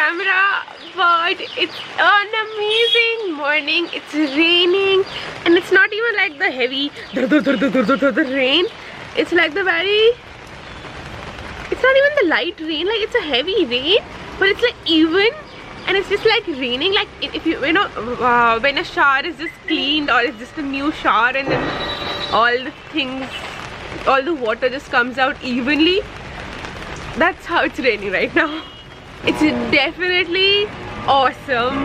camera, but it's an amazing morning. It's raining, and it's not even like the heavy rain. It's like the very, it's not even the light rain, like it's a heavy rain, but it's like even, and it's just like raining. Like if you know when a shower is just cleaned, or it's just a new shower, and then all the things, all the water just comes out evenly. That's how it's raining right now. It's definitely awesome.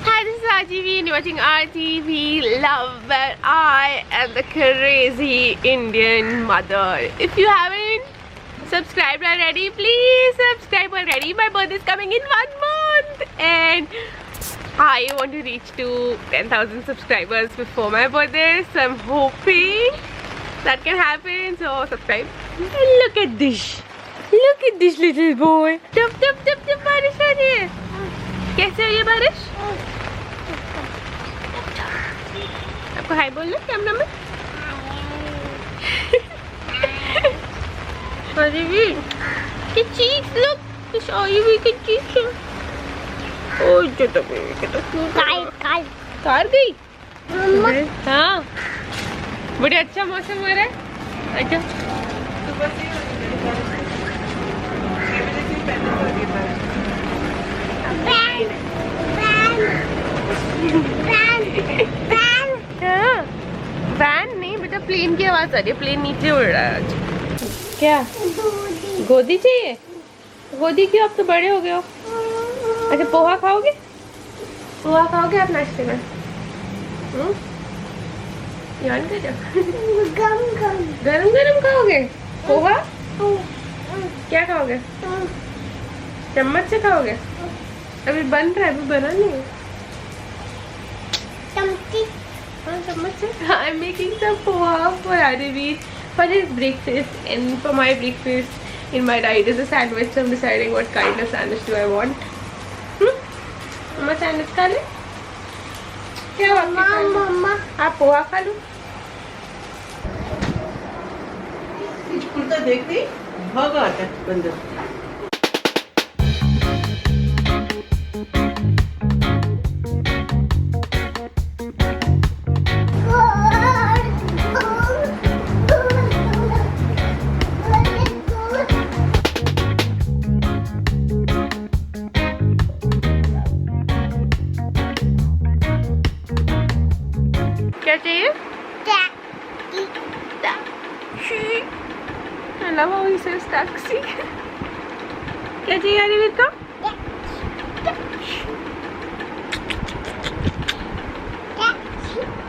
Hi, this is RTV and you're watching RTV Love, where I am the crazy Indian mother. If you haven't subscribed already, please subscribe already. My birthday is coming in 1 month, and I want to reach to 10,000 subscribers before my birthday, so I'm hoping that can happen. So subscribe. And look at this little boy. Tap बारिश आ रही है. कैसे हो ये बारिश? आपको हाय बोलना camera में. अरे भी the cheeks, look, the showy wicked cheeks. Oh, car गई. हाँ, बड़े अच्छा मौसम हो रहा है. अच्छा, वैन नहीं बेटा, प्लेन की आवाज आ रही है. प्लेन नीचे उड़ रहा है आज. क्या गोदी चाहिए? गोदी क्यों, अब तो बड़े हो गए हो. अच्छा, पोहा खाओगे? पोहा खाओगे आप नाश्ते में? यान कर जाओ. गरम खाओगे पोहा? क्या खाओगे? चम्मच से खाओगे? अभी बन रहा है, अभी बना नहीं है. हाँ, चम्मच से. I'm making some poha for Aravind for his breakfast, and for my breakfast in my diet is a sandwich. So I'm deciding what kind of sandwich do I want. मम्मा सैंडविच खा ले. क्या मम्मा आप पोहा खा लो. कुर्ता देखती भागा आता बंदर. क्या चाहिए? I love how he says taxi. क्या चाहिए अरिवीर को?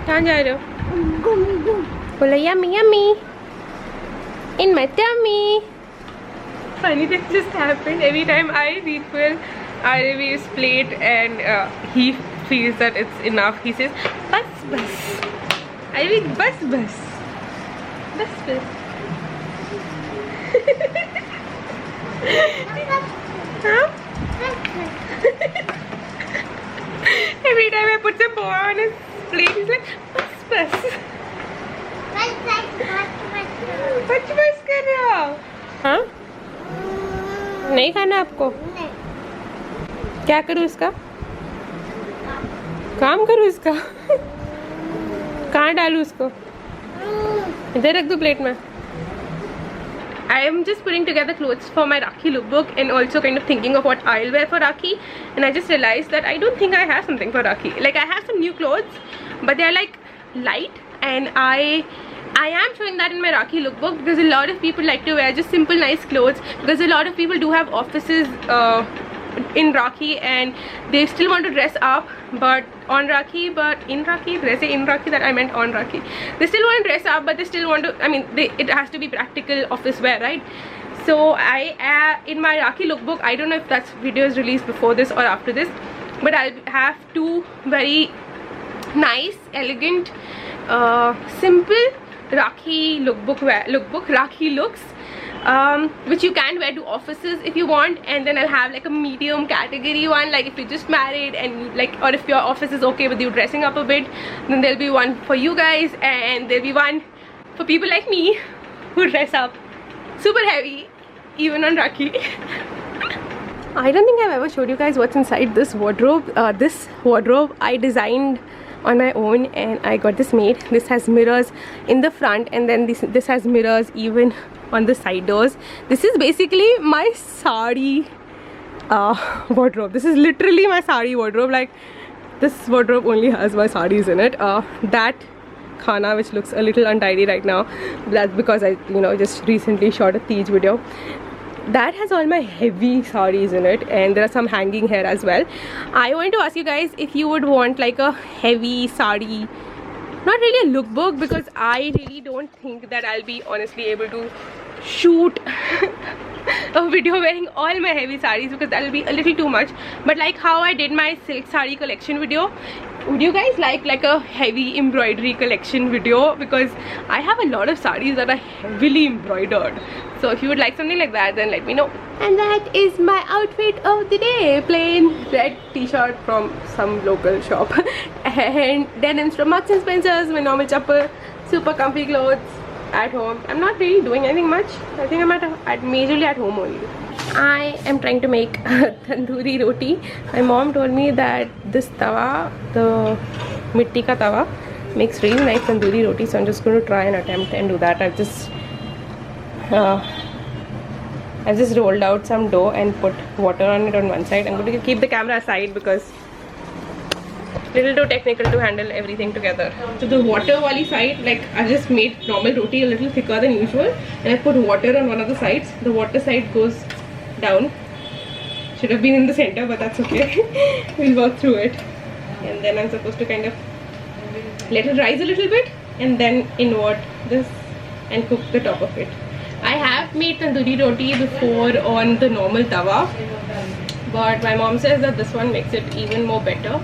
कहाँ जा रहे हो? बोलो yummy in my tummy. Funny thing just happened. Every time I refill Aravir's plate and he feels that it's enough, he says bas. Arivir, bas. Huh? Every time I put some poha on his plate, he's like bas. बस कर रहे हो? हाँ? नहीं खाना आपको? क्या करूँ इसका? काम करूँ इसका? कहाँ डालूँ इसको? इधर रख दो प्लेट में. I am just putting together clothes for my Rakhi lookbook, and also kind of thinking of what I'll wear for Rakhi. And I just realized that I don't think I have something for Rakhi. Like, I have some new clothes, but they're like light, and I am showing that in my Rakhi lookbook because a lot of people like to wear just simple nice clothes, because a lot of people do have offices in Rakhi and they still want to dress up but on Rakhi, but in Rakhi, did I say in Rakhi? That I meant on Rakhi. They still want to dress up, but they still want to, I mean, it has to be practical office wear, right? So in my Rakhi lookbook, I don't know if that video is released before this or after this, but I'll have two very nice, elegant, simple Rakhi Rakhi looks, which you can wear to offices if you want. And then I'll have like a medium category one, like if you're just married and like, or if your office is okay with you dressing up a bit, then there'll be one for you guys, and there'll be one for people like me who dress up super heavy even on Rakhi. I don't think I've ever showed you guys what's inside this wardrobe. This wardrobe I designed on my own and I got this made. This has mirrors in the front and then this has mirrors even on the side doors. This is basically my sari wardrobe. This is literally my sari wardrobe. Like, this wardrobe only has my saris in it. That khana which looks a little untidy right now, that's because I just recently shot a Tej video. That has all my heavy saris in it and there are some hanging here as well. I want to ask you guys if you would want like a heavy sari, not really a lookbook, because I really don't think that I'll be honestly able to shoot a video wearing all my heavy saris, because that'll be a little too much. But like how I did my silk sari collection video, would you guys like a heavy embroidery collection video? Because I have a lot of saris that are heavily embroidered. So if you would like something like that, then let me know. And that is my outfit of the day. Plain red t-shirt from some local shop and denims from Marks and Spencer's, my normal chappal, super comfy clothes at home. I'm not really doing anything much. I think I'm majorly at home only. I am trying to make tandoori roti. My mom told me that this tawa, the mitti ka tawa, makes really nice tandoori roti. So I'm just going to try and attempt and do that. I've just rolled out some dough and put water on it on one side. I'm going to keep the camera aside because little too technical to handle everything together. So the water wali side, like I just made normal roti a little thicker than usual and I put water on one of the sides. The water side goes down. Should have been in the center, but that's okay. We'll work through it. And then I'm supposed to kind of let it rise a little bit and then invert this and cook the top of it. I have made tandoori roti before on the normal tawa, but my mom says that this one makes it even more better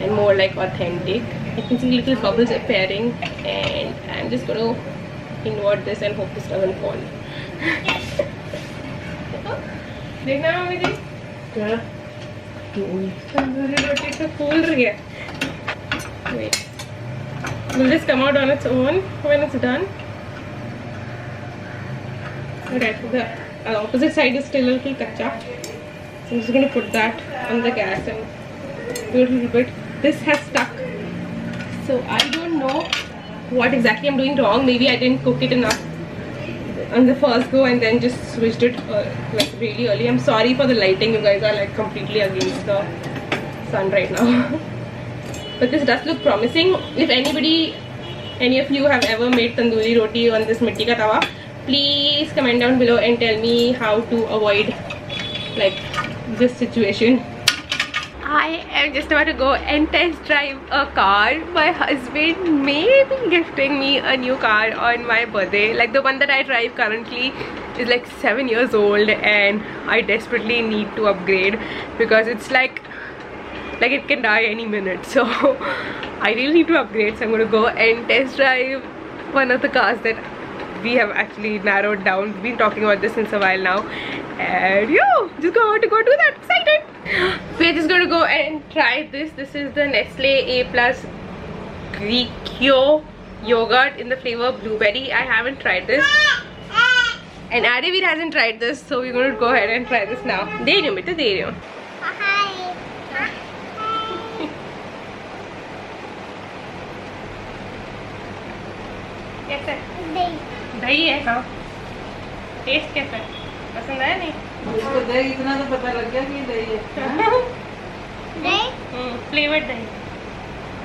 and more like authentic. I can see little bubbles appearing and I'm just going to invert this and hope this doesn't fall. देखना है mummy जी क्या तंदूरी रोटी तो फूल रही है. Wait, will this come out on its own when it's done? Okay, the opposite side is still a little kacha, so I'm just going to put that on the gas and do a little bit. This has stuck, so I don't know what exactly I'm doing wrong. Maybe I didn't cook it enough on the first go and then just switched it like really early. I'm sorry for the lighting, you guys are like completely against the sun right now. But this does look promising. If any of you have ever made tandoori roti on this mitti ka tawa, please comment down below and tell me how to avoid like this situation. I am just about to go and test drive a car. My husband may be gifting me a new car on my birthday. Like the one that I drive currently is like 7 years old and I desperately need to upgrade because it's like it can die any minute. So I really need to upgrade. So I'm going to go and test drive one of the cars that we have actually narrowed down. We've been talking about this since a while now. And yo, just going to go do that. Excited! We're just going to go and try this. This is the Nestle A+ Greekio yogurt in the flavor blueberry. I haven't tried this. And Adivir hasn't tried this. So we're going to go ahead and try this now. De rahi hu beta, de rahi hu. कैसा है? दही है. हाँ, test कैसा है? पसंद आया नहीं? इसको दही इतना तो पता लग गया कि दही है. दही? Flavored dahi.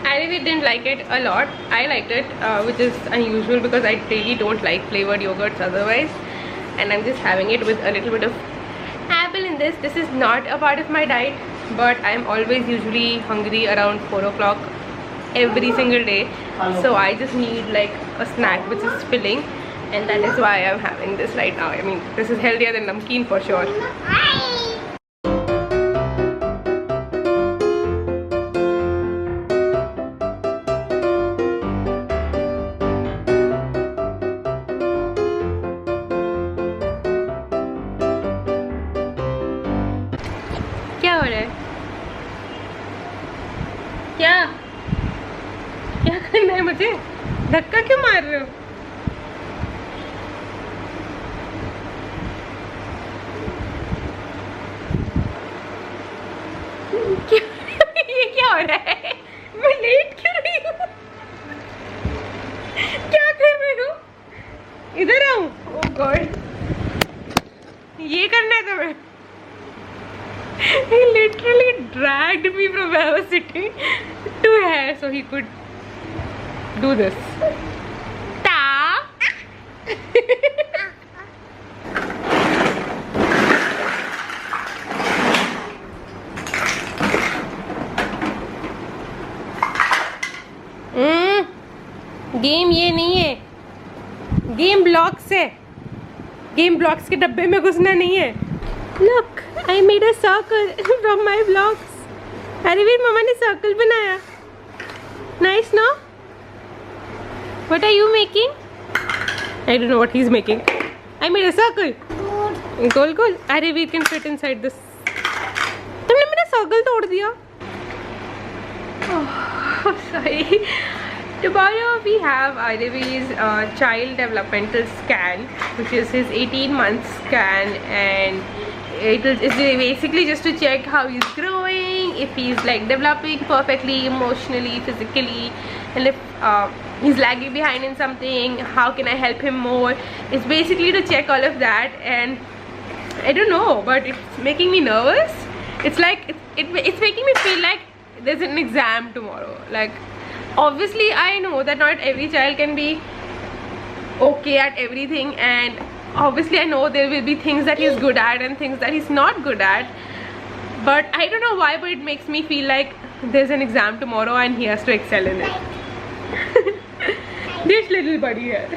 I really didn't like it a lot. I liked it, which is unusual because I really don't like flavored yogurts otherwise. And I'm just having it with a little bit of apple in this. This is not a part of my diet, but I'm always usually hungry around 4 o'clock every single day. So I just need like a snack which is filling. And that is why I'm having this right now. I mean, this is healthier than namkeen for sure. क्या हो रहा है? क्या करना है मुझे? धक्का क्यों मार रहे हो? रहा है? मैं लेट क्यों रही हूँ? क्या कर रही हूँ? इधर आऊँ? ओह गॉड, ये करना है तुम्हें? He literally dragged me from where I was sitting to here so he could do this. Ta. Game ये नहीं है, गेम ब्लॉक्स है। गेम ब्लॉक्स के डब्बे में घुसना नहीं है। Look, I made a circle from my blocks. हरीवीर, मम्मा ने सर्कल बनाया। Nice, no? What are you making? I don't know what he's making. I made a circle. Goal goal. हरीवीर can fit inside this. तुमने मेरा circle तोड़ दिया। Oh, sorry. Tomorrow we have Iravi's child developmental scan, which is his 18-month scan, and it's basically just to check how he's growing, if he's like developing perfectly emotionally, physically, and if he's lagging behind in something, how can I help him more. It's basically to check all of that, and I don't know, but it's making me nervous. It's like it's making me feel like there's an exam tomorrow. Like, obviously I know that not every child can be okay at everything, and obviously I know there will be things that he's good at and things that he's not good at, but I don't know why, but it makes me feel like there's an exam tomorrow and he has to excel in it. This little buddy here,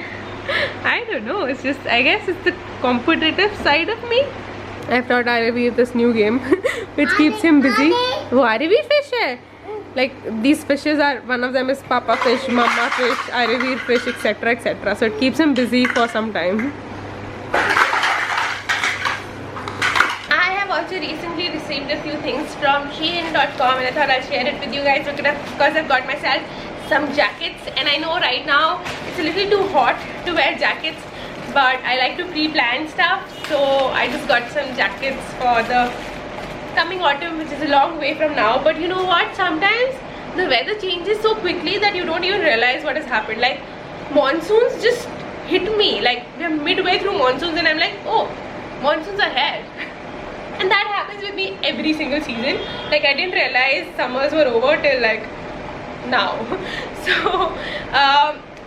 I don't know, it's just, I guess it's the competitive side of me. I've taught Iravi this new game which keeps him busy. वो Iravi fish है. Like, these fishes are, one of them is papa fish, mama fish, Iravi fish, etc, etc. So it keeps him busy for some time. I have also recently received a few things from Shein.com, and I thought I'll share it with you guys because I've got myself some jackets, and I know right now it's a little too hot to wear jackets, but I like to pre-plan stuff, so I just got some jackets for the coming autumn, which is a long way from now. But you know what, sometimes the weather changes so quickly that you don't even realize what has happened. Like, monsoons just hit me, like we're midway through monsoons and I'm like, oh, monsoons are here. And that happens with me every single season. Like, I didn't realize summers were over till like now. So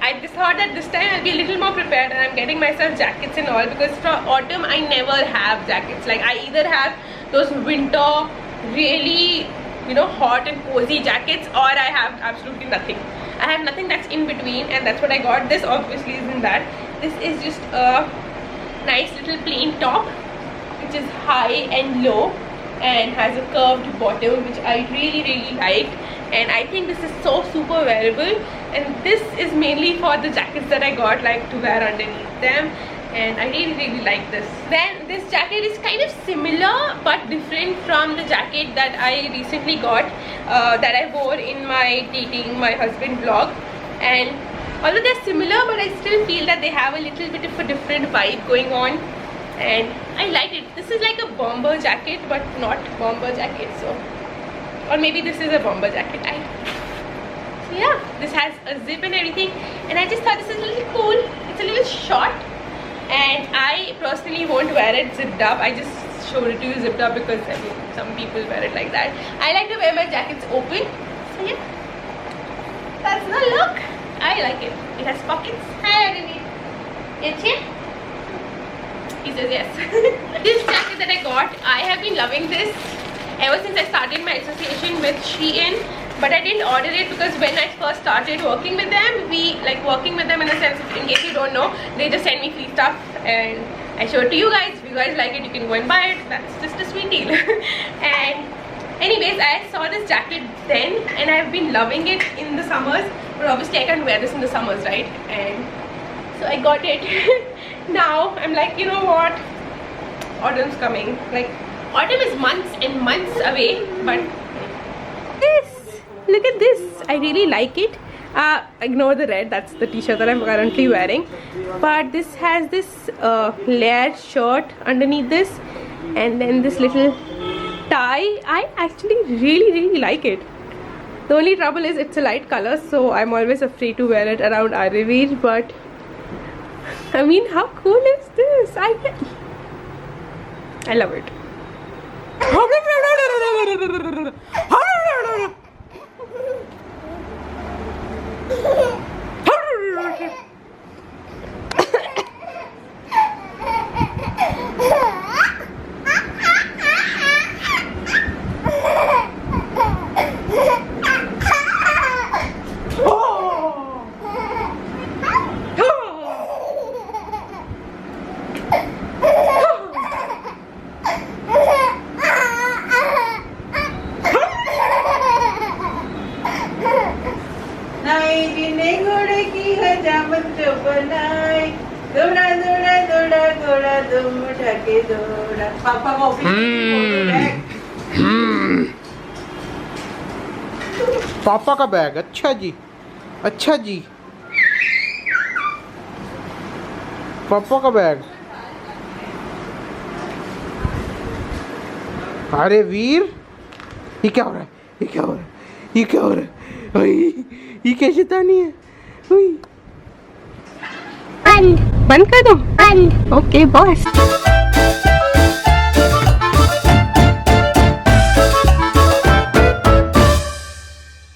I just thought that this time I'll be a little more prepared, and I'm getting myself jackets and all, because for autumn I never have jackets. Like, I either have those winter really, you know, hot and cozy jackets, or I have absolutely nothing. I have nothing that's in between, and that's what I got. This obviously isn't that. This is just a nice little plain top which is high and low and has a curved bottom, which I really like, and I think this is so super wearable. And this is mainly for the jackets that I got, like to wear underneath them, and I really like this. Then this jacket is kind of similar but different from the jacket that I recently got, that I wore in my dating my husband vlog. And although they're similar, but I still feel that they have a little bit of a different vibe going on, and I like it. This is like a bomber jacket, but not bomber jacket, so, or maybe this is a bomber jacket. So yeah, this has a zip and everything, and I just thought this is a little cool. It's a little short, and I personally won't wear it zipped up. I just showed it to you zipped up because I mean, some people wear it like that. I like to wear my jackets open. So yeah, that's the look. I like it. It has pockets. Hi, Aditi. It's here. He says yes. This jacket that I got, I have been loving this ever since I started my association with Shein. But I didn't order it because when I first started working with them, working with them in the sense of, in case you don't know, they just send me free stuff and I show it to you guys. If you guys like it, you can go and buy it. That's just a sweet deal. And anyways, I saw this jacket then and I've been loving it in the summers, but obviously I can't wear this in the summers, right? And so I got it. Now I'm like, you know what, autumn's coming. Like, autumn is months and months away, but this, look at this, I really like it. Ignore the red, that's the t-shirt that I'm currently wearing, but this has this layered shirt underneath this, and then this little tie. I actually really like it. The only trouble is it's a light color, so I'm always afraid to wear it around Arivir. But I mean, how cool is this? I love it. घोड़े की हजामत जो बनाई, दौड़ा दौड़ा दौड़ा दौड़ा दुम उठा के दौड़ा। पापा को ऑफिस पापा का बैग। अच्छा जी, अच्छा जी, पापा का बैग। अरे वीर, ये क्या हो रहा है? ये क्या हो रहा है? ये क्या हो रहा है? ये क्या शैतानी है? बंद कर दो। Okay boss.